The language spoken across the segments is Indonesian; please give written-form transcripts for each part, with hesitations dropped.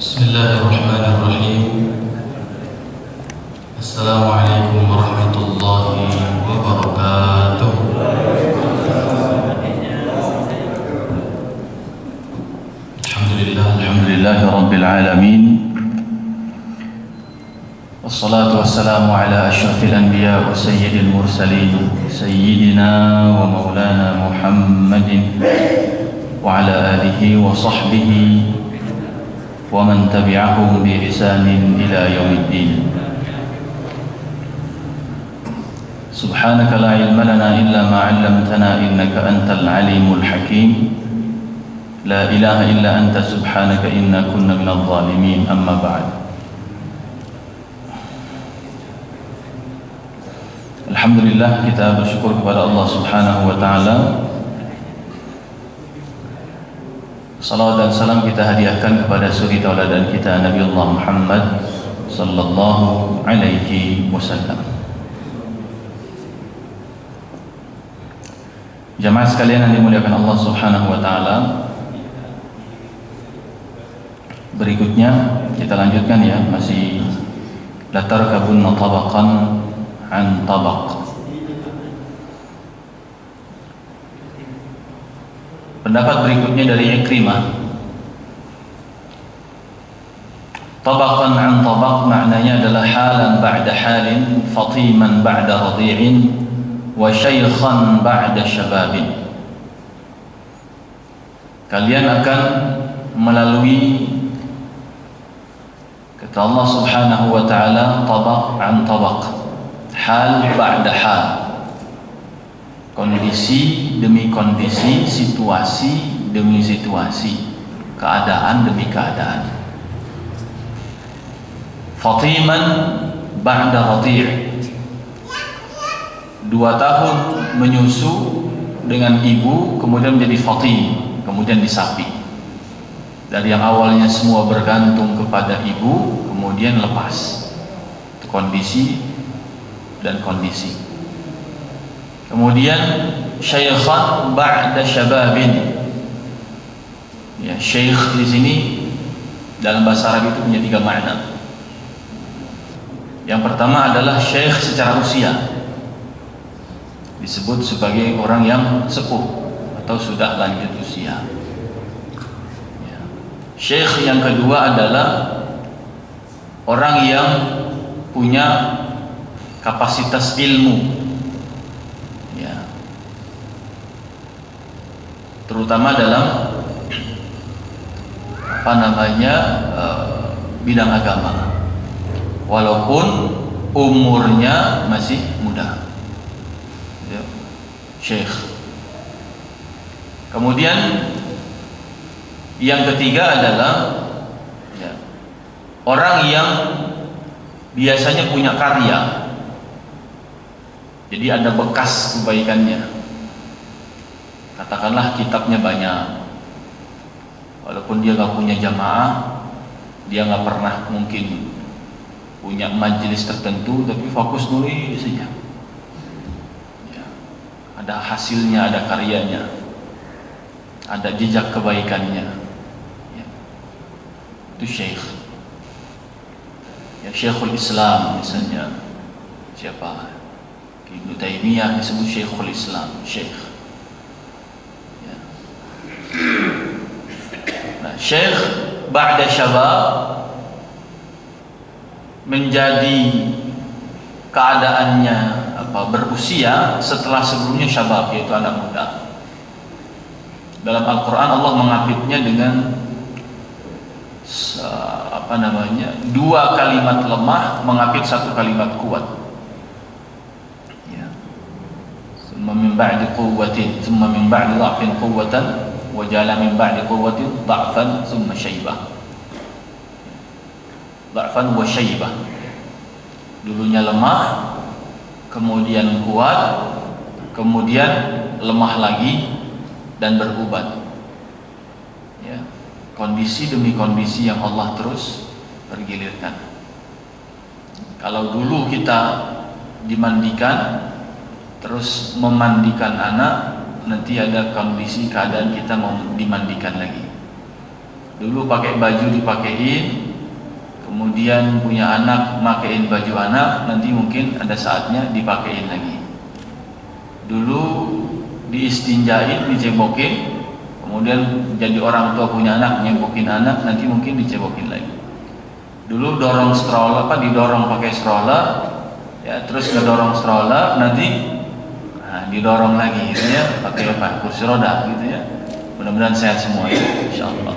Bismillahirrahmanirrahim. Assalamualaikum warahmatullahi wabarakatuh. Alhamdulillahi rabbil alamin. Wassalatu wassalamu ala asyrafil anbiya wa sayyidil mursalin sayyidina wa maulana Muhammadin wa ala alihi wa sahbihi wa man tabi'ahum bi ihsanin ila yaumiddin. Subhanaka la ilma lana illa ma 'allamtana innaka antal alimul hakim. La ilaha illa anta subhanaka inna kunna minadh dhalimin. Amma ba'd. Alhamdulillah, kita bersyukur kepada Allah Subhanahu wa taala. Salawat dan salam kita hadiahkan kepada suri tauladan kita Nabi Allah Muhammad sallallahu alaihi wasallam. Jamaah sekalian yang dimuliakan Allah Subhanahu wa taala, berikutnya kita lanjutkan ya, masih la tarkabunna tabaqan an tabaq. Pendapat berikutnya dari Ikrimah, tabaqan an tabaq maknanya adalah halan ba'da halin, fatiman ba'da radi'in, wa syaykhan ba'da syababin. Kalian akan melalui, kata Allah Subhanahu wa ta'ala, tabaq an tabaq, hal ba'da hal, kondisi demi kondisi, situasi demi situasi, keadaan demi keadaan. Fatiman ba'da radi', 2 tahun menyusu dengan ibu, kemudian menjadi fatim, kemudian disapi. Dari yang awalnya semua bergantung kepada ibu, kemudian lepas, kondisi dan kondisi. Kemudian syaykhan ba'da syababin. Ya, syekh di sini dalam bahasa Arab itu punya 3 makna. Yang pertama adalah syekh secara usia, disebut sebagai orang yang sepuh atau sudah lanjut usia. Ya. Syekh yang kedua adalah orang yang punya kapasitas ilmu, ya, terutama dalam bidang agama, walaupun umurnya masih muda. Ya, syekh. Kemudian yang ketiga adalah ya, orang yang biasanya punya karya, jadi ada bekas kebaikannya. Katakanlah kitabnya banyak, walaupun dia gak punya jamaah, dia gak pernah mungkin punya majelis tertentu, tapi fokus nulis saja. Ya, ada hasilnya, ada karyanya, ada jejak kebaikannya. Ya, itu syekh. Ya, Syekhul Islam misalnya, siapa? Ibnu Taimiyah disebut Syekhul Islam, syekh. Ya. Nah, syekh ba'da syabab menjadi keadaannya berusia setelah sebelumnya syabab, yaitu anak muda. Dalam Al-Quran Allah mengapitnya dengan 2 kalimat lemah mengapit 1 kalimat kuat. Ya. Tsumma min ba'di quwwatin, tsumma min ba'di dha'fin quwwatan, wa ja'ala min ba'di quwwatin dha'fan tsumma syaibah. Dha'fan wa syaibah. Dulunya lemah, kemudian kuat, kemudian lemah lagi dan berubat. Ya. Kondisi demi kondisi yang Allah terus pergilirkan. Kalau dulu kita dimandikan, terus memandikan anak, nanti ada kondisi keadaan kita mau dimandikan lagi. Dulu pakai baju dipakein, kemudian punya anak makein baju anak, nanti mungkin ada saatnya dipakein lagi. Dulu diistinjain, dicebokin, kemudian jadi orang tua punya anak, nyebokin anak, nanti mungkin dicebokin lagi. Dulu dorong stroller, didorong pakai stroller, ya, terus ngedorong stroller, nanti didorong lagi gitu ya, pakai kursi roda gitu ya. Mudah-mudahan sehat semua ya, insyaallah.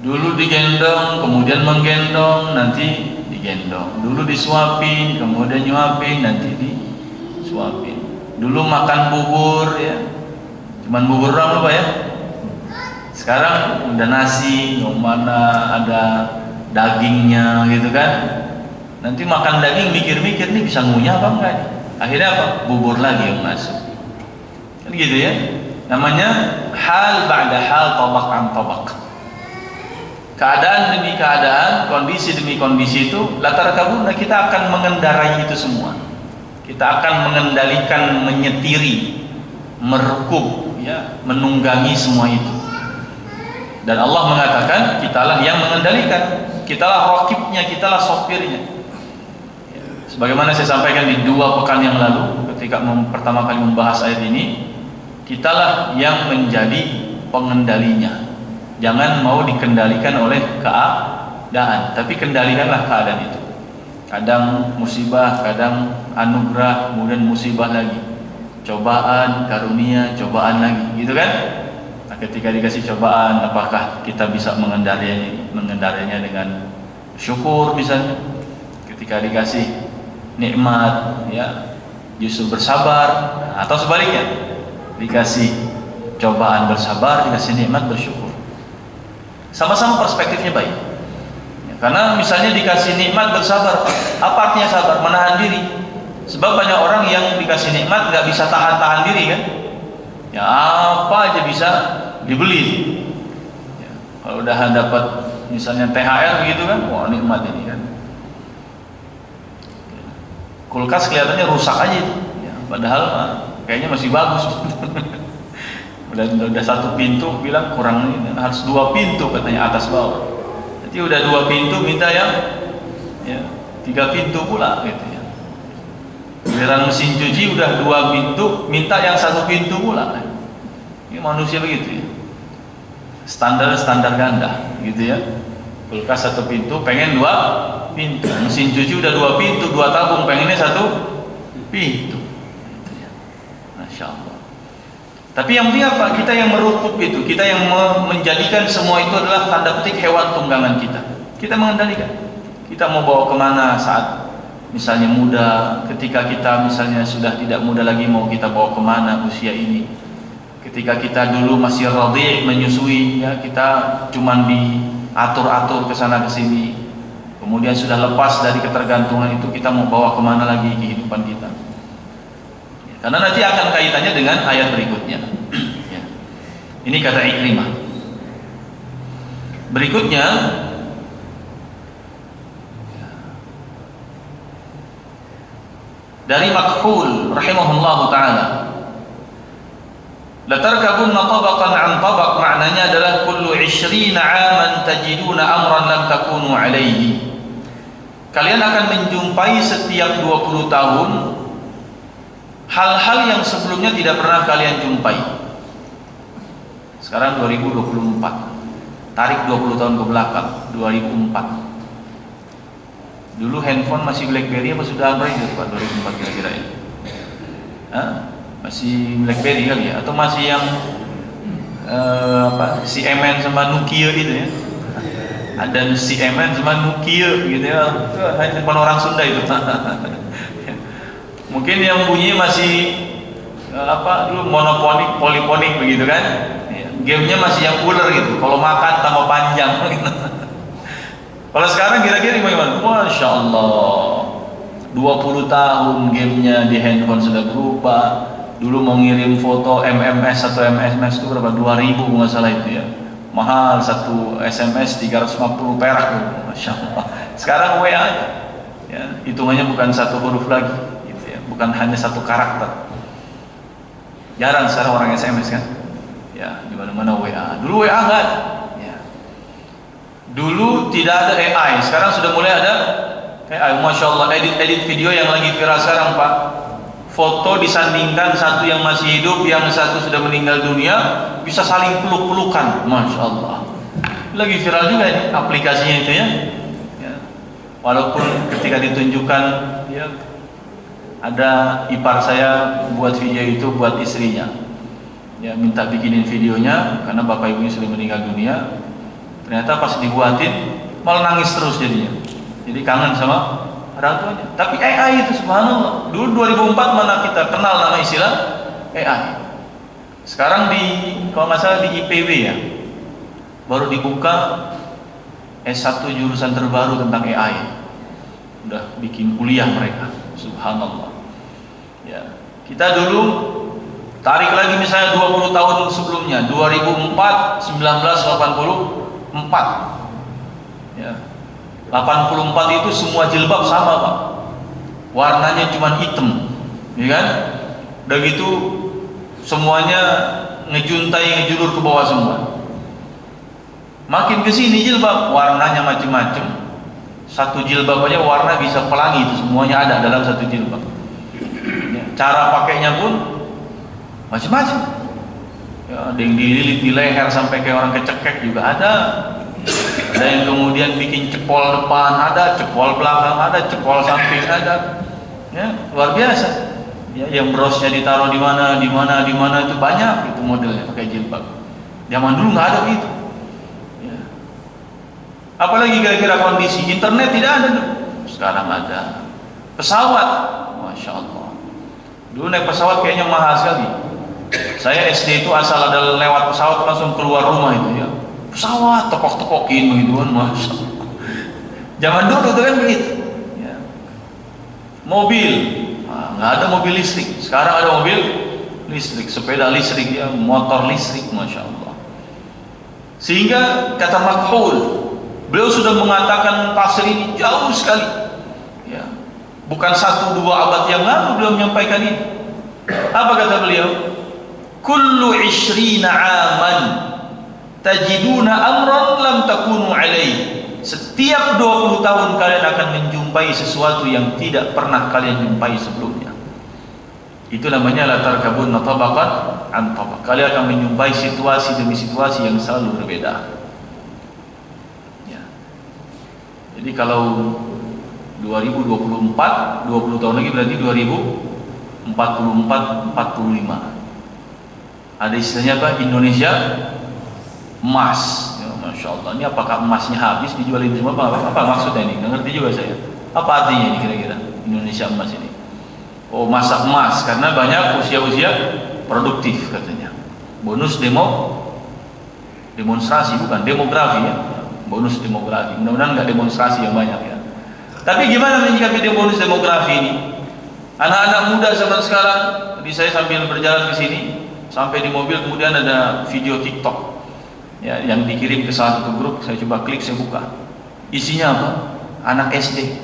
Dulu digendong, kemudian menggendong, nanti digendong. Dulu disuapin, kemudian nyuapin, nanti disuapin. Dulu makan bubur ya, cuman bubur doang lupa ya. Sekarang udah nasi, mana ada dagingnya gitu kan. Nanti makan daging mikir-mikir nih bisa ngunyah apa enggak nih. Akhirnya apa? Bubur lagi yang masuk. Kan gitu ya. Namanya hal ba'da hal, tabaq an tabaq. Keadaan demi keadaan, kondisi demi kondisi itu, latar kabuna, kita akan mengendarai itu semua. Kita akan mengendalikan, menyetiri, merekub, ya, menunggangi semua itu. Dan Allah mengatakan, kitalah yang mengendalikan, kitalah raqibnya, kitalah sopirnya. Sebagaimana saya sampaikan di 2 pekan yang lalu, ketika pertama kali membahas ayat ini, kitalah yang menjadi pengendalinya. Jangan mau dikendalikan oleh keadaan, tapi kendalikanlah keadaan itu. Kadang musibah, kadang anugerah, kemudian musibah lagi, cobaan, karunia, cobaan lagi, gitu kan? Nah, ketika dikasih cobaan, apakah kita bisa mengendalinya dengan syukur misalnya? Ketika dikasih nikmat, ya, justru bersabar, atau sebaliknya, dikasih cobaan bersabar, dikasih nikmat bersyukur. Sama-sama perspektifnya baik. Ya, karena misalnya dikasih nikmat bersabar, apa artinya sabar? Menahan diri. Sebab banyak orang yang dikasih nikmat nggak bisa tahan diri kan? Ya apa aja bisa dibeli. Ya, kalau udah dapat misalnya THR gitu kan, wah nikmat ini kan. Kulkas kelihatannya rusak aja, ya, padahal kayaknya masih bagus. udah 1 pintu, bilang kurang ini, harus 2 pintu katanya atas bawah. Jadi udah 2 pintu minta yang ya 3 pintu pula gitu ya. Giliran mesin cuci udah 2 pintu, minta yang 1 pintu pula. Ini manusia begitu ya. Standar ganda gitu ya. Kulkas 1 pintu, pengen 2 pintu. Mesin cuci udah 2 pintu, 2 tabung, pengennya 1 pintu. Gitu ya. Masya Allah. Tapi yang penting apa? Kita yang merukup itu, kita yang menjadikan semua itu adalah tanda petik hewan tunggangan kita. Kita mengendalikan. Kita mau bawa kemana saat misalnya muda, ketika kita misalnya sudah tidak muda lagi, mau kita bawa kemana usia ini. Ketika kita dulu masih radhi', menyusui, ya, kita cuman diatur-atur ke sana ke sini. Kemudian sudah lepas dari ketergantungan itu, kita mau bawa kemana lagi kehidupan kita. Karena nanti akan kaitannya dengan ayat berikutnya. Ya. Ini kata Ikrimah. Berikutnya, dari Makhul rahimahullahu ta'ala, latarkabunna tabaqan an tabaq, maknanya adalah kullu 20 aman tajiduna amran lam takunu alaihi. Kalian akan menjumpai setiap 20 tahun hal-hal yang sebelumnya tidak pernah kalian jumpai. Sekarang 2024, tarik 20 tahun ke belakang, 2004. Dulu handphone masih BlackBerry apa sudah Android itu Pak, 2004 kira-kira ya? Masih BlackBerry kali ya? Atau masih yang si MN sama Nokia gitu ya? Ada si MN sama Nokia gitu ya? Itu handphone orang Sunda itu. Mungkin yang bunyi masih dulu monoponik, poliponik begitu kan? Ya, gamenya masih yang ular gitu. Kalau makan tambah panjang. Gitu. Kalau sekarang kira-kira bagaimana? Masya Allah, 20 tahun gamenya di handphone sudah berubah. Dulu mau ngirim foto MMS atau MMS itu berapa? 2000 nggak salah itu ya. Mahal, 1 SMS 350 perak. Masya Allah. Sekarang WA aja. Ya, hitungannya bukan 1 huruf lagi. Bukan hanya 1 karakter. Jarang sekarang orang SMS kan. Ya, di mana-mana WA. Dulu WA nggak ada. Ya. Dulu tidak ada AI, sekarang sudah mulai ada AI. Masya Allah, edit video yang lagi viral sekarang Pak. Foto disandingkan, satu yang masih hidup, yang satu sudah meninggal dunia, bisa saling peluk-pelukan. Masya Allah. Lagi viral juga ini aplikasinya itu ya. Ya. Walaupun ketika ditunjukkan, ya, ada ipar saya buat video itu buat istrinya. Ya, minta bikinin videonya karena bapak ibunya sudah meninggal dunia. Ternyata pas dibuatin malah nangis terus jadinya. Jadi kangen sama orang tuanya. Tapi AI itu subhanallah. Dulu 2004 mana kita kenal nama istilah AI. Sekarang kalau nggak salah di IPB ya, baru dibuka S1 jurusan terbaru tentang AI. Udah bikin kuliah mereka. Subhanallah. Ya, kita dulu tarik lagi misalnya 20 tahun sebelumnya, 2004, 1984. Ya. 84 itu semua jilbab sama Pak, warnanya cuma hitam, ya kan? Udah gitu semuanya ngejuntai, ngejulur ke bawah semua. Makin kesini jilbab warnanya macam-macam. Satu jilbab aja warna bisa pelangi, itu semuanya ada dalam satu jilbab. Ya, cara pakainya pun macam-macam. Ya, ada yang dililit di leher sampai kayak orang kecekek juga ada. Ada yang kemudian bikin cepol depan ada, cepol belakang ada, cepol samping ada. Ya, luar biasa. Ya, yang brosnya ditaruh di mana, itu banyak itu modelnya pakai jilbab. Zaman dulu nggak ada gitu. Ya. Apalagi kira-kira kondisi internet tidak ada dulu. Sekarang ada. Pesawat, masya Allah. Dulu naik pesawat kayaknya mahal sekali. Saya SD itu asal ada lewat pesawat langsung keluar rumah itu ya. Pesawat tepok-tepokin begituan, masya Allah. Zaman dulu itu kan begitu. Ya. Mobil, nggak ada mobil listrik. Sekarang ada mobil listrik, sepeda listrik, ya, motor listrik, masya Allah. Sehingga kata Makhul, beliau sudah mengatakan tafsir ini jauh sekali. Ya. Bukan 1-2 abad yang lalu beliau menyampaikan ini. Apa kata beliau? Kullu 20 aman tajiduna amran lam takunu alaih. Setiap 20 tahun kalian akan menjumpai sesuatu yang tidak pernah kalian jumpai sebelumnya. Itu namanya la tarkabun tabaqan an tabaq. Kalian akan menjumpai situasi demi situasi yang selalu berbeda. Ya. Jadi kalau 2024, 20 tahun lagi berarti 2044, 45. Ada istilahnya apa? Indonesia emas. Ya, masya Allah. Ini apakah emasnya habis dijualin semua? Apa maksudnya ini? Nggak ngerti juga saya. Apa artinya ini kira-kira Indonesia emas ini? Oh, masa emas karena banyak usia-usia produktif katanya. Bonus demonstrasi bukan demografi ya. Bonus demografi. Mudah-mudahan nggak demonstrasi yang banyak ya. Tapi gimana menyikapi bonus demografi ini? Anak-anak muda zaman sekarang. Tadi saya sambil berjalan ke sini, sampai di mobil kemudian ada video TikTok. Ya, yang dikirim ke salah satu grup, saya coba klik, saya buka. Isinya apa? Anak SD,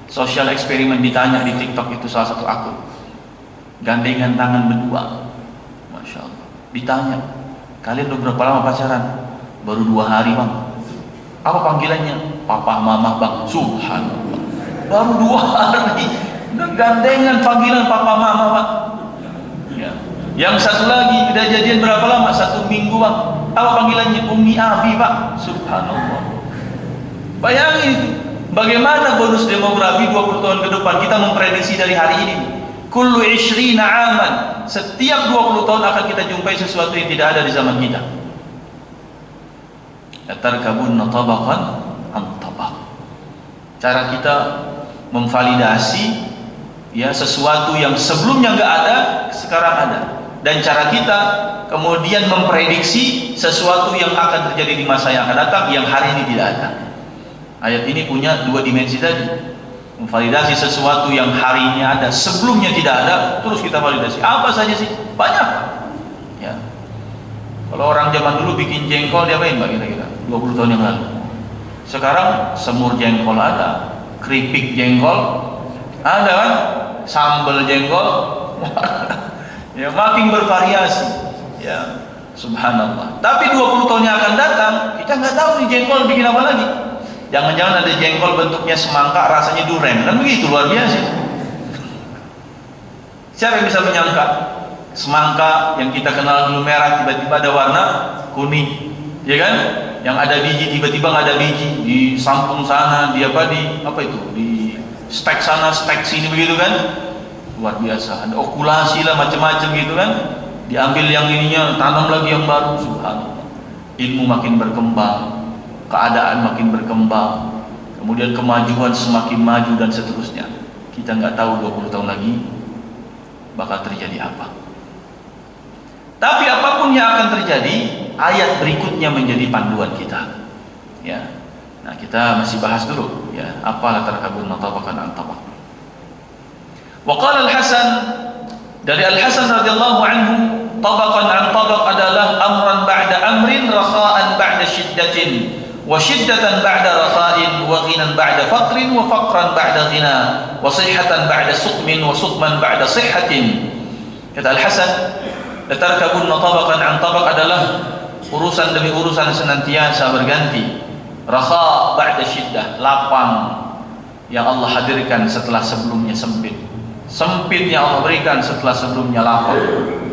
sosial eksperimen ditanya di TikTok itu salah satu akun. Gandengan tangan berdua, masya Allah. Ditanya, kalian udah berapa lama pacaran? Baru 2 hari bang. Apa panggilannya? Papa mama bang. Subhanallah. Baru 2 hari. Udah gandengan panggilan papa mama bang. Ya. Yang satu lagi udah jadian berapa lama? 1 minggu bang. Apa panggilannya? Umi Abi pak. Subhanallah. Bayangin itu. Bagaimana bonus demografi 20 tahun ke depan? Kita memprediksi dari hari ini. Kullu 20 aman. Setiap 20 tahun akan kita jumpai sesuatu yang tidak ada di zaman kita. Tarkabun tabaqan an tabaq. Cara kita memvalidasi ya sesuatu yang sebelumnya nggak ada, sekarang ada. Dan cara kita kemudian memprediksi sesuatu yang akan terjadi di masa yang akan datang yang hari ini tidak ada. Ayat ini punya 2 dimensi tadi. Memvalidasi sesuatu yang hari ini ada, sebelumnya tidak ada, terus kita validasi. Apa saja sih? Banyak. Ya. Kalau orang zaman dulu bikin jengkol, dia apain Mbak kira-kira? 20 tahun yang lalu. Sekarang semur jengkol ada, keripik jengkol ada kan? Sambal jengkol. Ya, makin bervariasi. Ya. Subhanallah. Tapi 20 tahun yang akan datang, kita nggak tahu nih jengkol bikin apa lagi. Jangan-jangan ada jengkol bentuknya semangka, rasanya duren, kan begitu, luar biasa. Siapa yang bisa menyangka semangka yang kita kenal dulu merah tiba-tiba ada warna kuning, ya kan? Yang ada biji tiba-tiba nggak ada biji, di sampung sana, di apa itu, di stek sana, stek sini, begitu kan? Luar biasa. Ada okulasi lah macam-macam gitu kan? Diambil yang ininya, tanam lagi yang baru. Subhanallah. Ilmu makin berkembang, keadaan makin berkembang, kemudian kemajuan semakin maju dan seterusnya. Kita nggak tahu 20 tahun lagi bakal terjadi apa. Tapi apapun yang akan terjadi, ayat berikutnya menjadi panduan kita. Ya. Nah, kita masih bahas dulu ya, apa latar kabun tabaqan an tabaq. Wa qala Al-Hasan, dari Al-Hasan radhiyallahu anhu, tabaqan an tabaq adalah amran ba'da amrin, rakha'an ba'da shiddatin, wa shiddatan ba'da rakha'in, wa ghinan ba'da faqrin, wa faqran ba'da ghina, wa sihhatan ba'da suqmin, wa suqman ba'da sihhatin. Kata Al-Hasan, latarkabun tabaqan an tabaq adalah urusan demi urusan senantiasa berganti. Rakha ba'da syiddah, lapang yang Allah hadirkan setelah sebelumnya sempit. Sempit yang Allah berikan setelah sebelumnya lapang.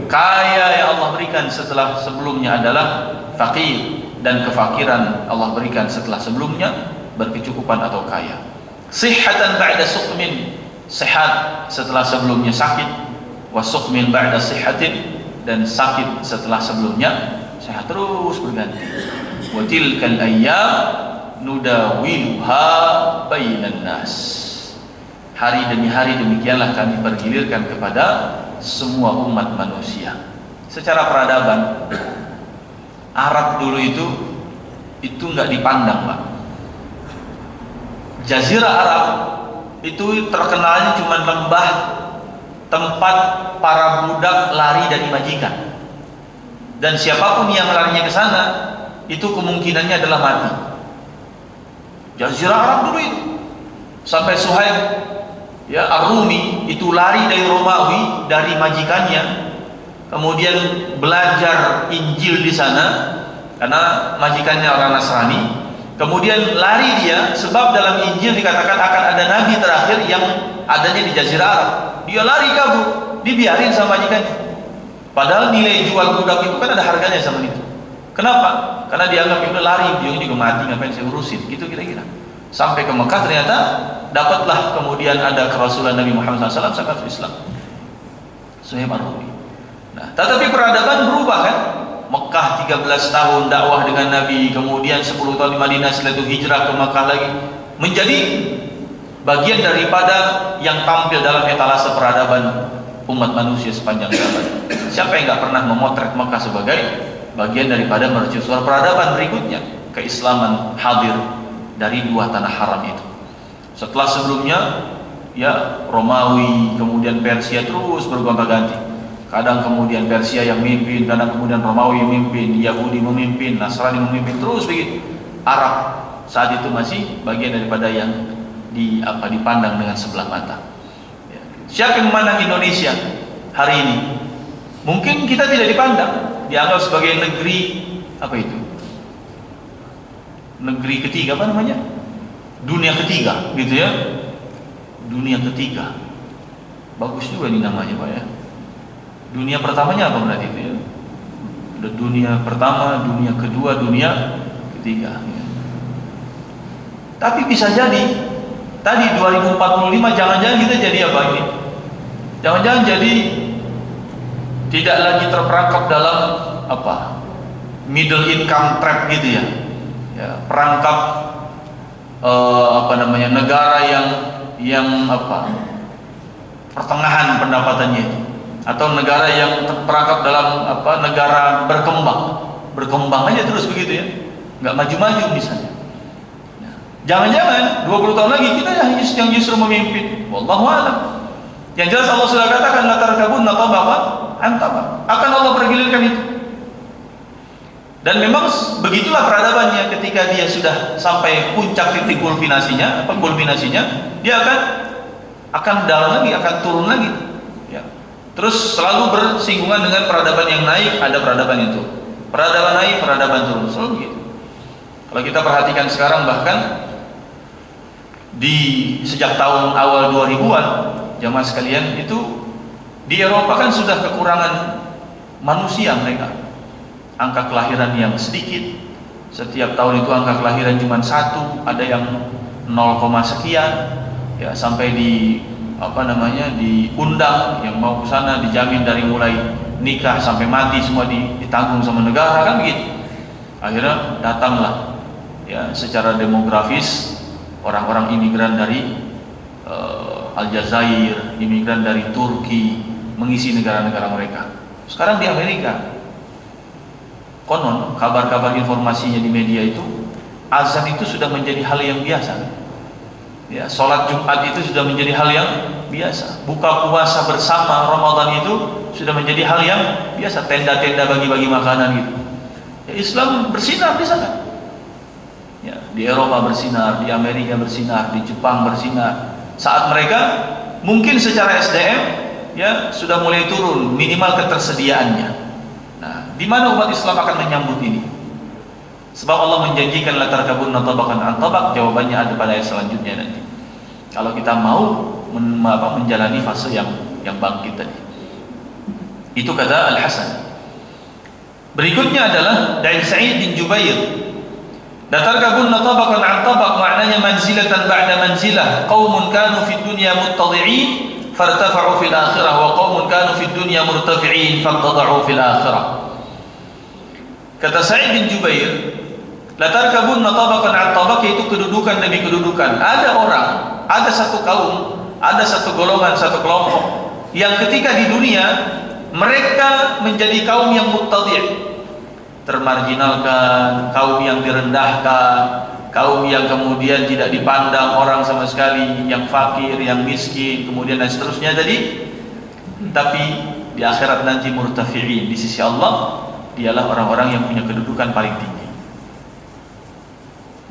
Kaya yang Allah berikan setelah sebelumnya adalah fakir, dan kefakiran Allah berikan setelah sebelumnya berkecukupan atau kaya. Sihhatan ba'da suqmin, sehat setelah sebelumnya sakit. Wa suqmin ba'da sihhatin, dan sakit setelah sebelumnya sehat, terus berganti. Wa tilkal ayyam nudawiluha bainan nas. Hari demi hari demikianlah kami pergilirkan kepada semua umat manusia. Secara peradaban, Arab dulu itu nggak dipandang, Pak. Jazirah Arab itu terkenalnya cuma lembah tempat para budak lari dari majikan. Dan siapapun yang larinya ke sana, itu kemungkinannya adalah mati. Jazirah Arab dulu itu, sampai Suhaib ya Ar-Rumi itu lari dari Romawi, dari majikannya, kemudian belajar Injil di sana karena majikannya orang Nasrani. Kemudian lari dia, sebab dalam Injil dikatakan akan ada nabi terakhir yang adanya di Jazirah Arab. Dia lari kabur, dibiarin sama majikannya. Padahal nilai jual budak itu kan ada harganya sama itu. Kenapa? Karena dianggap itu lari, dia juga mati, ngapain saya urusin, gitu kira-kira. Sampai ke Mekah ternyata dapatlah kemudian ada kerasulan Nabi Muhammad SAW saat Islam. Suhaib Ar-Rumi. Nah, tetapi peradaban berubah kan? Mekah 13 tahun dakwah dengan Nabi, kemudian 10 tahun di Madinah, setelah itu hijrah ke Mekah lagi, menjadi bagian daripada yang tampil dalam etalase peradaban umat manusia sepanjang zaman. Siapa yang nggak pernah memotret Mekah sebagai bagian daripada mercusuar peradaban berikutnya? Keislaman hadir dari dua tanah haram itu. Setelah sebelumnya ya Romawi, kemudian Persia terus bergonta-ganti. Kadang kemudian Persia yang memimpin, kadang kemudian Romawi yang memimpin, Yahudi memimpin, Nasrani memimpin, terus begitu. Arab saat itu masih bagian daripada yang dipandang dengan sebelah mata. Ya. Siapa yang memandang Indonesia hari ini? Mungkin kita tidak dipandang, dianggap sebagai negeri apa itu? Negeri ketiga, apa namanya? Dunia ketiga, gitu ya. Dunia ketiga. Bagus juga ini namanya, Pak ya. Dunia pertamanya apa berarti itu ya? Udah dunia pertama, dunia kedua, dunia ketiga. Ya. Tapi bisa jadi tadi 2045 jangan-jangan kita jadi apa ini? Jangan-jangan jadi tidak lagi terperangkap dalam apa? Middle income trap gitu ya. Ya, perangkap negara yang apa? Pertengahan pendapatannya itu, atau negara yang terperangkap dalam apa? Negara berkembang aja terus begitu ya, nggak maju-maju misalnya. Jangan-jangan 20 tahun lagi kita yang justru memimpin. Wallahu a'lam. Yang jelas Allah sudah katakan latarkabunna tabaqan an tabaq. Akan Allah pergilirkan itu. Dan memang begitulah peradabannya, ketika dia sudah sampai puncak titik kulminasinya, dia akan down lagi, akan turun lagi. Ya. Terus selalu bersinggungan dengan peradaban yang naik, ada peradaban itu Peradaban naik, peradaban turun, selalu begitu. Kalau kita perhatikan sekarang, bahkan sejak tahun awal 2000-an, jamaah sekalian, itu di Eropa kan sudah kekurangan manusia mereka. Angka kelahiran yang sedikit, setiap tahun itu angka kelahiran cuma 1, ada yang 0, sekian, ya, sampai diundang yang mau ke sana dijamin dari mulai nikah sampai mati semua ditanggung sama negara, kan begitu. Akhirnya datanglah, ya, secara demografis orang-orang imigran dari Aljazair, imigran dari Turki mengisi negara-negara mereka. Sekarang di Amerika, konon kabar-kabar informasinya di media itu, azan itu sudah menjadi hal yang biasa. Ya, sholat Jumat itu sudah menjadi hal yang biasa. Buka puasa bersama Ramadan itu sudah menjadi hal yang biasa. Tenda-tenda bagi-bagi makanan gitu. Ya, Islam bersinar di sana. Ya, di Eropa bersinar, di Amerika bersinar, di Jepang bersinar. Saat mereka mungkin secara SDM, ya, sudah mulai turun minimal ketersediaannya. Nah, di mana umat Islam akan menyambut ini? Sebab Allah menjanjikan la tarkabunna tabaqan an tabaq, jawabannya ada pada ayat selanjutnya nanti. Kalau kita mau menjalani fase yang bangkit tadi. Itu kata Al-Hasan. Berikutnya adalah dari Sa'id bin Jubair. La tarkabunna tabaqan an tabaq, maknanya manzilatan ba'da manzilah. Qaumun kanu fid dunya muttadi'in fartafa'u fil akhirah, wa qaumun kanu fid dunya murtafi'in fattada'u fil akhirah. Kata Sa'id bin Jubair, la tarkabunna tabaqan an tabaq, itu kedudukan demi kedudukan. Ada orang, ada satu kaum, ada satu golongan, satu kelompok yang ketika di dunia mereka menjadi kaum yang muttadi', termarginalkan, kaum yang direndahkan, kaum yang kemudian tidak dipandang orang sama sekali, yang fakir, yang miskin, kemudian dan seterusnya tadi. Tapi di akhirat nanti murtafi'in, di sisi Allah dialah orang-orang yang punya kedudukan paling tinggi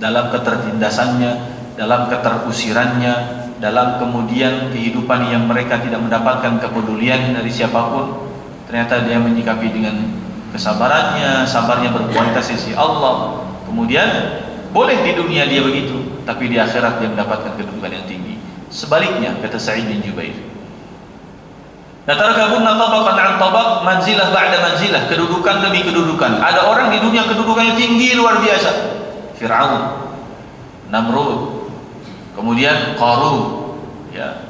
dalam ketertindasannya, dalam keterusirannya, dalam kemudian kehidupan yang mereka tidak mendapatkan kepedulian dari siapapun. Ternyata dia menyikapi dengan kesabarannya, sabarnya berkualitas di sisi Allah. Kemudian boleh di dunia dia begitu, tapi di akhirat dia mendapatkan kedudukan yang tinggi. Sebaliknya, kata Sa'id bin Jubair, la tarkabunna tabaqan an tabaq, manzilah ba'da manzilah, kedudukan demi kedudukan. Ada orang di dunia kedudukannya tinggi luar biasa, Fir'aun, Namrud, kemudian Qarun, ya,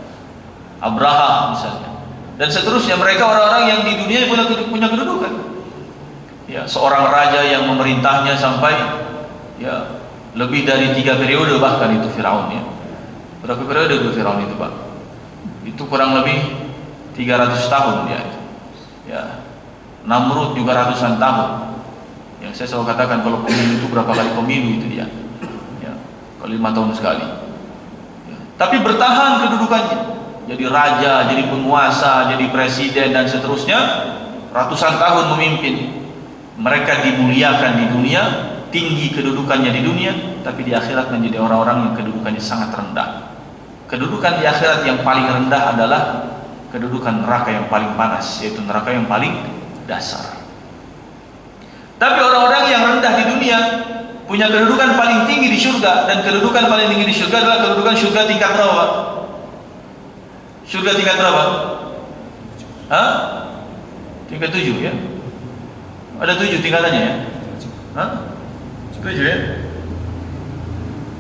Abraha misalnya, dan seterusnya. Mereka orang-orang yang di dunia punya kedudukan. Ya, seorang raja yang memerintahnya sampai, ya, lebih dari 3 periode bahkan itu Fir'aun, ya. Berapa periode itu Fir'aun itu, Pak? Itu kurang lebih 300 tahun dia. Ya. Namrud juga ratusan tahun. Yang saya selalu katakan, kalau pemilu itu berapa kali pemilu itu dia. Ya. Kalau 5 tahun sekali. Ya. Tapi bertahan kedudukannya. Jadi raja, jadi penguasa, jadi presiden dan seterusnya, ratusan tahun memimpin. Mereka dimuliakan di dunia, tinggi kedudukannya di dunia, tapi di akhirat menjadi orang-orang yang kedudukannya sangat rendah. Kedudukan di akhirat yang paling rendah adalah kedudukan neraka yang paling panas, yaitu neraka yang paling dasar. Tapi orang-orang yang rendah di dunia punya kedudukan paling tinggi di surga, dan kedudukan paling tinggi di surga adalah kedudukan surga tingkat berapa? Surga tingkat berapa? Hah? Tingkat 7, ya? Ada 7 tingkatannya, ya? Hah? 7, ya?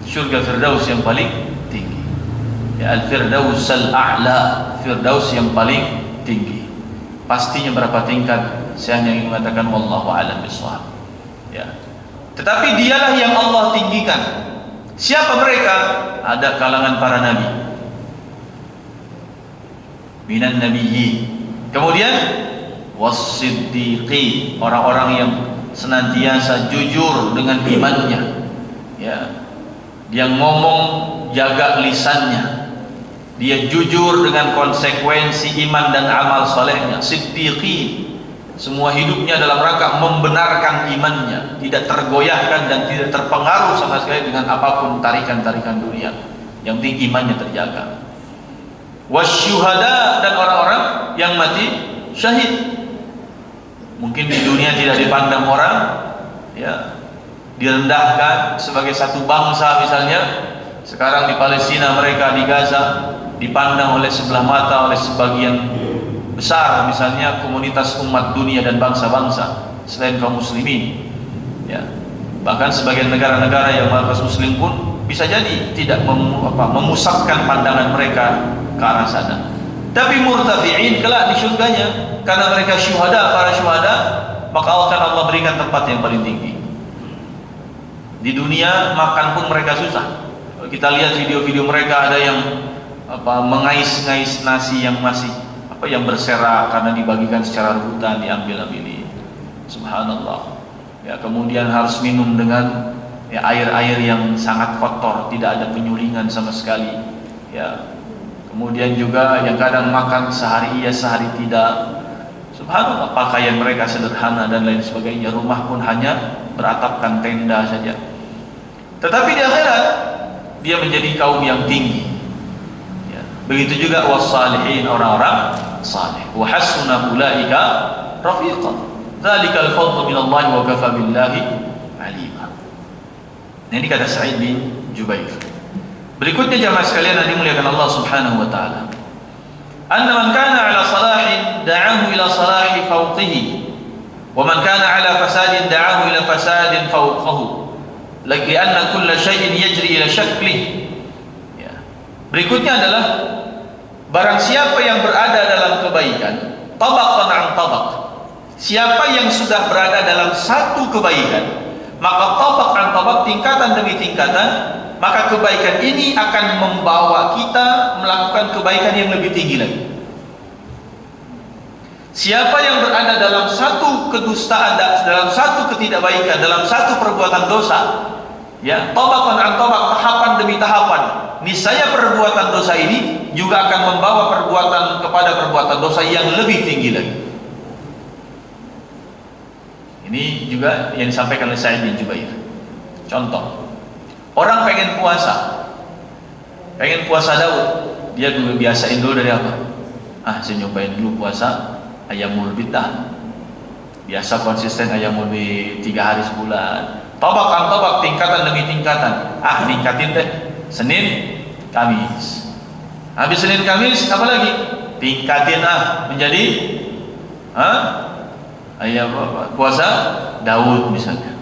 Surga Firdaus yang paling tinggi, ya, Al-Firdaus Al-A'la, Firdaus yang paling tinggi. Pastinya berapa tingkat, saya hanya ingin mengatakan wallahu a'lam bishawab, ya. Tetapi dialah yang Allah tinggikan. Siapa mereka? Ada kalangan para nabi, minan nabiyyin. Kemudian was-siddiqin, orang-orang yang senantiasa jujur dengan imannya, ya. Dia ngomong jaga lisannya, dia jujur dengan konsekuensi iman dan amal solehnya. Siddiqin, semua hidupnya dalam rangka membenarkan imannya, tidak tergoyahkan dan tidak terpengaruh sama sekali dengan apapun tarikan-tarikan dunia. Yang penting imannya terjaga. Wasyuhada, dan orang-orang yang mati syahid. Mungkin di dunia tidak dipandang orang, ya, direndahkan sebagai satu bangsa misalnya. Sekarang di Palestina, mereka di Gaza dipandang oleh sebelah mata oleh sebagian besar misalnya komunitas umat dunia dan bangsa-bangsa selain kaum muslimin, ya. Bahkan sebagian negara-negara yang mayoritas muslim pun bisa jadi tidak memusatkan pandangan mereka ke arah sana. Tapi murtafi'in kelak di surganya, karena mereka syuhada, para syuhada, maka akan Allah berikan tempat yang paling tinggi. Di dunia makan pun mereka susah. Kita lihat video-video mereka, ada yang mengais-ngais nasi yang masih yang berserak karena dibagikan secara rebutan, diambil-ambil. Subhanallah. Ya, kemudian harus minum dengan air-air yang sangat kotor, tidak ada penyulingan sama sekali. Ya. Kemudian juga yang kadang makan sehari iya sehari tidak. Subhanallah, pakaian mereka sederhana dan lain sebagainya. Rumah pun hanya beratapkan tenda saja. Tetapi di akhirat dia menjadi kaum yang tinggi. Ya. Begitu juga wassalihin, orang-orang saleh. Wa hasuna ulaika rafiqa. Dzalikal fadlu minallahi wa kafa billahi alima. Ini kata Sa'id bin Jubair. Berikutnya jamaah sekalian yang dimuliakan Allah Subhanahu wa taala. Anna man kana ala salahin da'ahu ila salahi fawqihi, wa man kana ala fasadin da'ahu ila fasadin fawqahu. Lianna kulla syai'in yajri ila syaklihi. Ya. Berikutnya adalah barang siapa yang berada dalam kebaikan, tabaqan an tabaq. Siapa yang sudah berada dalam satu kebaikan, maka tabaq an tabaq, tingkatan demi tingkatan, maka kebaikan ini akan membawa kita melakukan kebaikan yang lebih tinggi lagi. Siapa yang berada dalam satu kedustaan, dalam satu ketidakbaikan, dalam satu perbuatan dosa, ya, tabaqan an tabaq, tahapan demi tahapan, niscaya perbuatan dosa ini juga akan membawa perbuatan kepada perbuatan dosa yang lebih tinggi lagi. Ini juga yang disampaikan oleh Sa'id bin Jubair. Contoh, orang pengen puasa Daud, dia dulu biasain dulu dari apa? Saya nyobain dulu puasa Ayyamul Bidah. Biasa konsisten Ayyamul Bid 3 hari sebulan. Tabaq, tingkatan demi tingkatan. Ningkatin deh. Senin, Kamis. Habis Senin, Kamis, apa lagi? Tingkatin menjadi puasa Daud misalnya.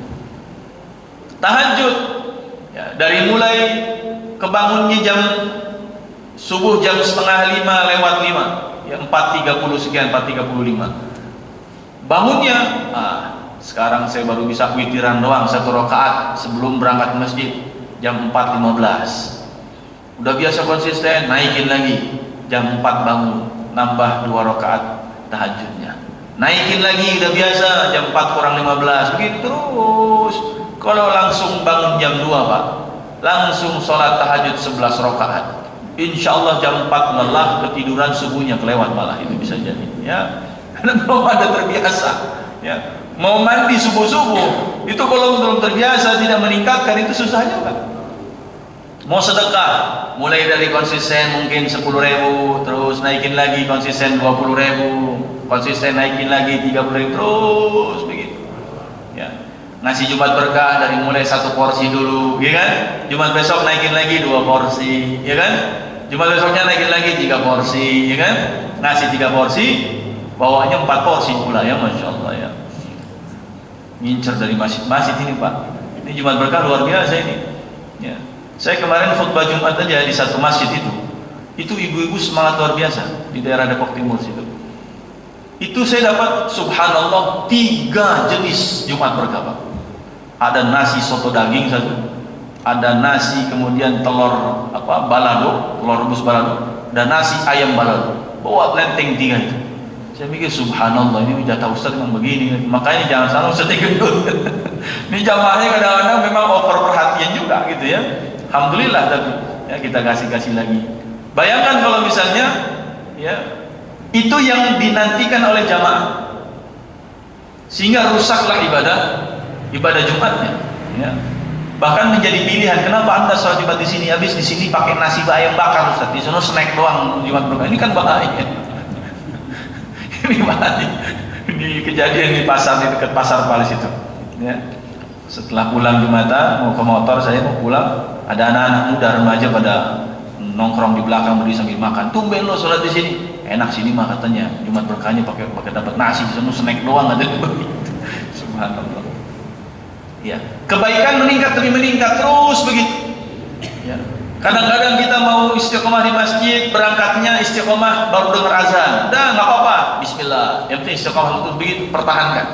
Tahajud, ya, dari mulai kebangunnya jam subuh jam 4:30 lewat 5, ya 4:30 sekian, 4:35. Bangunnya, sekarang saya baru bisa witiran doang 1 rakaat sebelum berangkat ke masjid jam 4:15. Udah biasa konsisten, naikin lagi jam 4 bangun, nambah 2 rakaat tahajudnya. Naikin lagi, udah biasa jam 4:15, begitu terus. Kalau langsung bangun jam 2 Pak, langsung sholat tahajud 11 rakaat, insya Allah jam 4 lelah, ketiduran, subuhnya kelewat malah, itu bisa jadi, ya. Karena belum ada terbiasa, ya. Mau mandi subuh-subuh itu kalau belum terbiasa, tidak meningkatkan, itu susah juga. Mau sedekah, mulai dari konsisten mungkin 10.000, terus naikin lagi konsisten 20.000, konsisten naikin lagi 30.000, terus begitu. Ya. Ngasih Jumat berkah dari mulai 1 porsi dulu, ya kan? Jumat besok naikin lagi 2 porsi, ya kan? Jumat besoknya naikin lagi 3 porsi, ya kan? Ngasih 3 porsi, bawahnya 4 porsi pula, ya, masya Allah, ya. Ngincer dari masjid ini Pak. Ini Jumat berkah luar biasa ini. Ya. Saya kemarin khutbah Jumat aja di satu masjid itu ibu-ibu semangat luar biasa di daerah Depok Timur situ. Itu saya dapat subhanallah 3 jenis Jumat berkah Pak. Ada nasi soto daging satu, ada nasi kemudian telur balado, telur rebus balado, dan nasi ayam balado. Bawa lenteng 3 itu. Saya mikir subhanallah, ini jatah Ustaz memang begini. Makanya jangan salah Ustaz gendut. Ini jamaahnya kadang-kadang memang over perhatian juga gitu ya. Alhamdulillah, tapi ya kita kasih lagi. Bayangkan kalau misalnya ya itu yang dinantikan oleh jamaah, sehingga rusaklah ibadah Jumatnya. Ya. Bahkan menjadi pilihan, kenapa Anda sholat Jumat di sini, habis di sini pakai nasi ayam bakar Ustaz, di sana snack doang Jumat berkah. Ini kan bahaya. Ini bahaya. Ini kejadian di pasar, di dekat pasar Palis itu. Ya. Setelah pulang Jumatan, mau ke motor, saya mau pulang, ada anak-anak muda remaja pada nongkrong di belakang berdiri sambil makan. Tumben lo sholat di sini, enak sini mah katanya. Jumat berkahnya pakai dapat nasi, di sana snack doang ada begitu. Subhanallah. Ya, kebaikan meningkat demi meningkat terus begitu. Ya. Kadang-kadang kita mau istiqomah di masjid, berangkatnya istiqomah baru dengar azan. Udah nggak apa-apa, bismillah. Yang penting istiqomah itu begitu, pertahankan.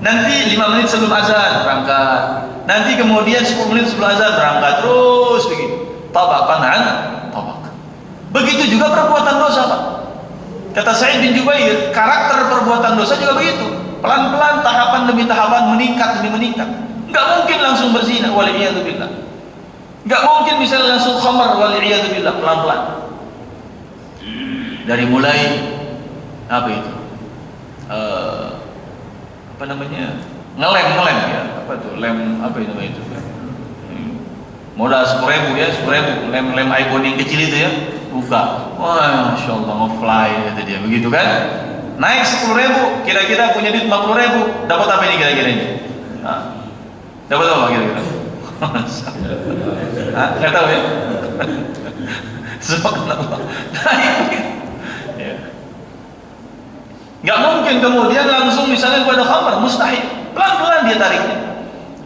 Nanti 5 menit sebelum azan berangkat. Nanti kemudian 10 menit sebelum azan berangkat terus begitu. Tabakan an tabak. Begitu juga perbuatan dosa, Pak. Kata Sa'id bin Jubair, karakter perbuatan dosa juga begitu. Pelan-pelan, tahapan demi tahapan, meningkat demi meningkat. Enggak mungkin langsung berzina, waliyadzubillah. Enggak mungkin bisa langsung khamar, waliyadzubillah, pelan-pelan. Dari mulai apa itu? Apa namanya? Ngelem ya. Apa tuh? Lem apa itu namanya itu? Modal 10.000 ya, 10.000 lem iPhone yang kecil itu ya. Buka. Wah, Masya Allah, nge-fly kata dia, begitu kan? Naik 10.000, kira-kira punya duit 50.000, dapat apa ini kira-kira ini? Dapat apa kira-kira? Nggak tahu ya? Subhanallah. Ya. Nggak mungkin kemudian langsung misalnya kepada khamar, mustahil. Pelan-pelan dia tariknya.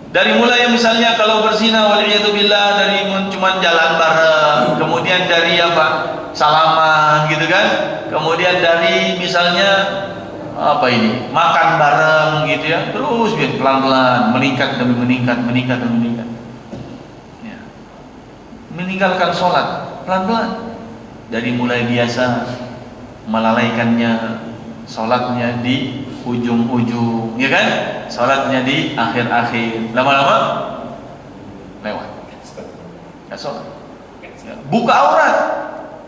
Dari mulai misalnya kalau berzina waliyadzubillah, dari cuman jalan bareng, kemudian dari apa? Salaman gitu kan? Kemudian dari misalnya apa ini? Makan bareng gitu ya. Terus biar pelan-pelan meningkat demi meningkat, meningkat demi meningkat. Ya. Meninggalkan sholat pelan-pelan. Dari mulai biasa melalaikannya sholatnya di ujung-ujung, ya kan? Sholatnya di akhir-akhir, lama-lama lewat. Ya, sholat. Ya, buka aurat,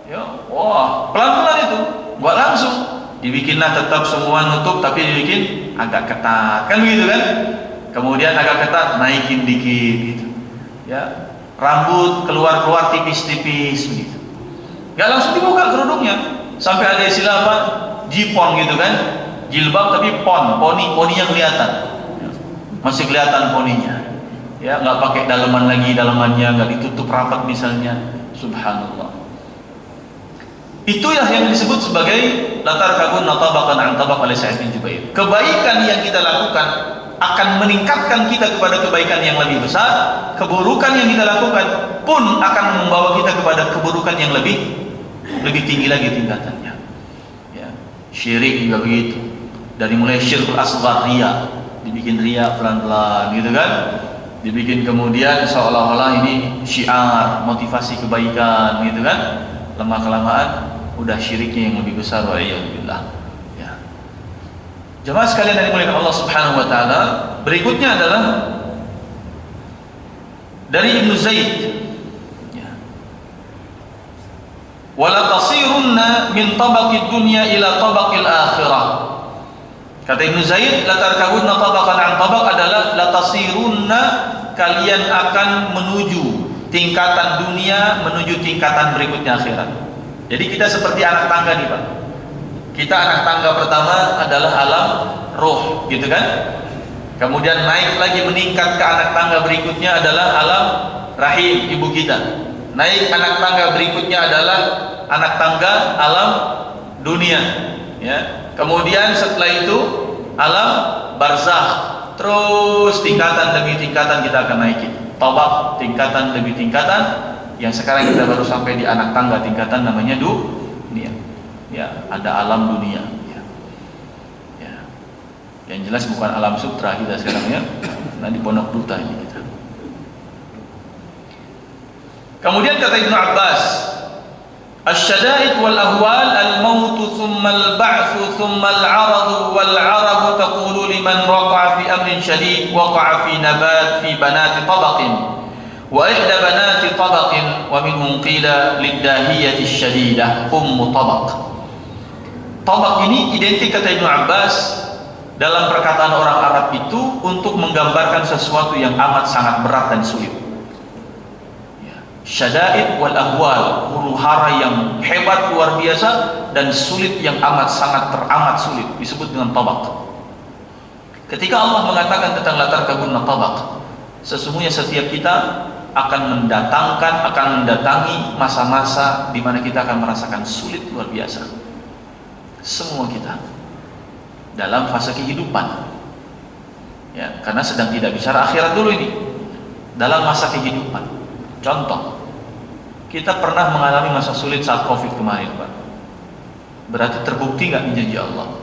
ya, wah, pelan-pelan itu, nggak langsung. Dibikinlah tetap semua nutup, tapi dibikin agak ketat, kan begitu kan? Kemudian agak ketat, naikin dikit, gitu. Ya, rambut keluar-keluar tipis-tipis, begitu. Nggak langsung dibuka kerudungnya, sampai ada istilah apa? Jipon gitu kan, jilbab tapi poni yang kelihatan, masih kelihatan poninya, ya nggak pakai daleman lagi, dalemannya nggak ditutup rapat misalnya. Subhanallah. Itulah yang disebut sebagai latar kabun natabakan an tabak oleh Sa'id bin Jubair. Kebaikan yang kita lakukan akan meningkatkan kita kepada kebaikan yang lebih besar. Keburukan yang kita lakukan pun akan membawa kita kepada keburukan yang lebih tinggi lagi tingkatannya. Syirik juga begitu. Dari mulai syirkul asghar, riya, dibikin riya pelan-pelan gitu kan, dibikin kemudian seolah-olah ini syiar motivasi kebaikan gitu kan, lama kelamaan udah syiriknya yang lebih besar, wa'iyadzubillah. Ya. Jemaah sekalian yang dimuliakan Allah Subhanahu wa taala, berikutnya adalah dari Ibnu Zaid, wala tasirunna min tabaqid dunya ila tabaqil akhirah. Kata Ibnu Zaid, la tarkabunna tabaqan an tabaq adalah la tasirunna, kalian akan menuju tingkatan dunia menuju tingkatan berikutnya akhirat. Jadi kita seperti anak tangga nih, Pak. Kita anak tangga pertama adalah alam roh, gitu kan? Kemudian naik lagi meningkat ke anak tangga berikutnya adalah alam rahim ibu kita. Naik anak tangga berikutnya adalah anak tangga alam dunia, ya. Kemudian setelah itu alam barzakh. Terus tingkatan demi tingkatan kita akan naiki. Tabaq, tingkatan demi tingkatan. Yang sekarang kita baru sampai di anak tangga tingkatan namanya dunia. Ya, ada alam dunia. Ya. Ya. Yang jelas bukan alam sutra kita sekarang ya. Nah, di Pondok Duta ini kita. Kemudian kata Ibnu Abbas, asy-syada'id wal ahwal al-maut thumma al-ba'ts thumma al-'arad wal 'arab taqulu liman waqa'a fi amrin syadid waqa'a fi nabat fi banati tabaqin wa ihda banati tabaqin wa minhum qila lid-dahiyati asy-syadidah tabaq. Tabaq ini identik kata Ibnu Abbas dalam perkataan orang Arab itu untuk menggambarkan sesuatu yang amat sangat berat dan sulit. Syada'id wal ahwal, huru-hara yang hebat luar biasa dan sulit yang amat sangat teramat sulit, disebut dengan tabaq. Ketika Allah mengatakan tentang latar kabun tabaq, sesungguhnya setiap kita akan mendatangi masa-masa di mana kita akan merasakan sulit luar biasa. Semua kita dalam fase kehidupan, ya, karena sedang tidak bicara akhirat dulu ini, dalam masa kehidupan. Contoh, kita pernah mengalami masa sulit saat COVID kemarin, Pak. Berarti terbukti nggak janji Allah?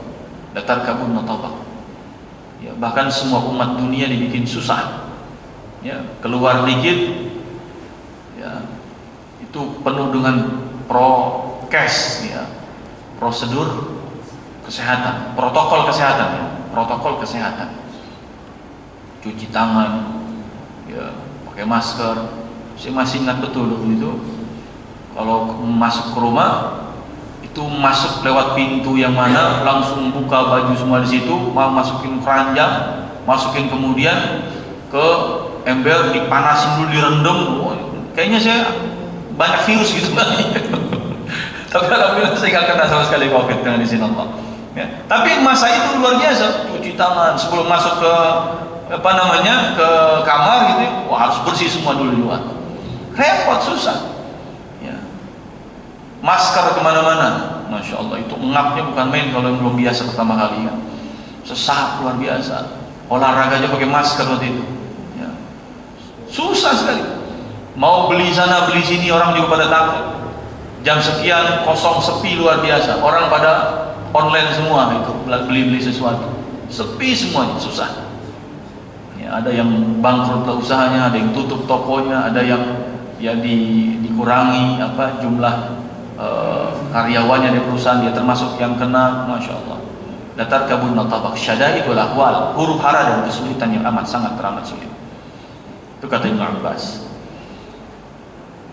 Latar kabun tabaq. Ya, bahkan semua umat dunia dibikin susah. Ya, keluar dikit, ya, itu penuh dengan prokes, ya, prosedur kesehatan, protokol kesehatan, ya, protokol kesehatan. Cuci tangan, ya, pakai masker. Saya masih ingat betul waktu itu, kalau masuk ke rumah itu masuk lewat pintu yang mana, langsung buka baju semua di situ, mau masukin keranjang, masukin kemudian ke ember, dipanasin dulu, direndam. Kayaknya saya banyak virus gitu kan. Tapi alhamdulillah saya nggak kena sama sekali COVID dengan izin Allah. Ya. Tapi masa itu luar biasa, cuci tangan sebelum masuk ke ke kamar gitu, wah, harus bersih semua dulu di luar. Repot, susah. Ya. Masker kemana-mana, masya Allah, itu ngapnya bukan main kalau yang belum biasa pertama kali kan. Sesak luar biasa. Olahraga aja pakai masker waktu itu. Ya. Susah sekali. Mau beli sana beli sini orang juga pada takut. Jam sekian kosong, sepi luar biasa. Orang pada online semua itu, beli-beli sesuatu. Sepi semuanya, susah. Ya, ada yang bangkrut lah usahanya, ada yang tutup tokonya, ada yang ya dikurangi jumlah karyawannya di perusahaan, dia termasuk yang kena, masya Allah. Latar kabun tabaq syadaidul ahwal, huru hara dan kesulitan yang amat sangat teramat sulit. Itu kata Ibnu Abbas.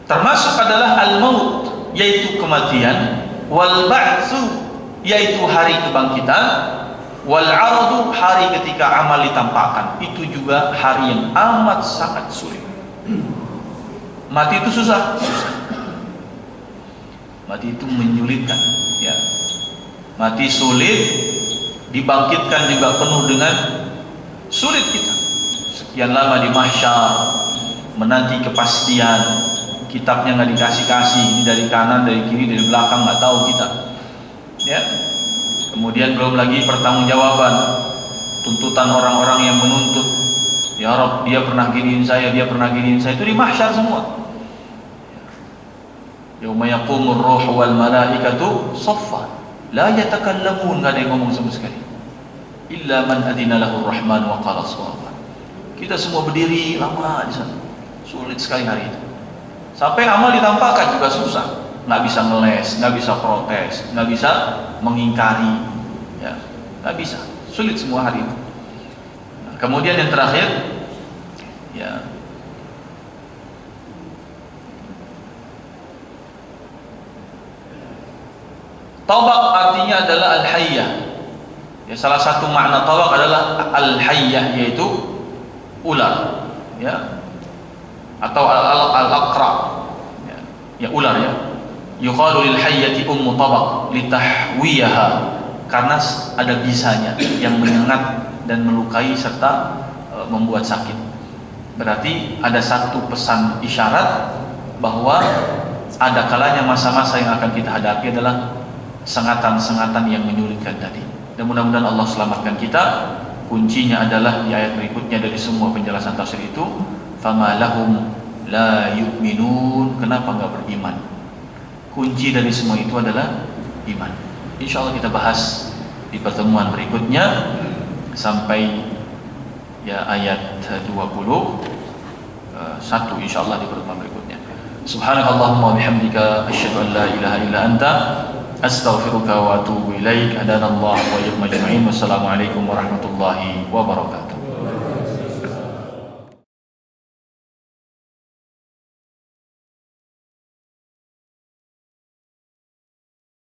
Termasuk adalah al-maut, yaitu kematian, wal ba'tsu, yaitu hari kebangkitan, wal aradu, hari ketika amal ditampakkan. Itu juga hari yang amat sangat sulit. Mati itu susah. Mati itu menyulitkan, ya. Mati sulit, dibangkitkan juga penuh dengan sulit kita. Sekian lama di mahsyar, menanti kepastian, kitabnya nggak dikasih-kasih, ini dari kanan, dari kiri, dari belakang, nggak tahu kita. Ya. Kemudian belum lagi pertanggungjawaban, tuntutan orang-orang yang menuntut. Ya Rabb, dia pernah giniin saya, dia pernah giniin saya, itu di mahsyar semua. Yauma yaqumur ruhu wal malaikatu shaffa la yatakallamun, enggak ada yang ngomong sama sekali, illa man adina lahu rahman wa qala shawaba. Kita semua berdiri lama di sana, sulit sekali hari itu. Sampai amal ditampakkan juga susah, nggak bisa ngeles, nggak bisa protes, nggak bisa mengingkari, ya, nggak bisa, sulit semua hari itu. Nah, kemudian yang terakhir, ya, tabaq artinya adalah al-hayyah. Ya, salah satu makna tabaq adalah al-hayyah, yaitu ular, ya, atau al-aqra, ya, ular, ya. Yuqalu lil hayyati ummu tabaq litahwiyaha, karena ada bisanya yang menyengat dan melukai serta membuat sakit. Berarti ada satu pesan isyarat bahwa ada kalanya masa-masa yang akan kita hadapi adalah sengatan-sengatan yang menyulitkan tadi. Dan mudah-mudahan Allah selamatkan kita. Kuncinya adalah di ayat berikutnya dari semua penjelasan tafsir itu, fama lahum la yu'minun, kenapa enggak beriman. Kunci dari semua itu adalah iman. Insya Allah kita bahas di pertemuan berikutnya sampai ya ayat 21 insya Allah di pertemuan berikutnya. Subhanakallahumma wa bihamdika asyhadu an la ilaha illa anta astaghfiruka wa atubu ilaik. Hadanallahu wa iyyakum ajma'in. Wassalamualaikum warahmatullahi wabarakatuh.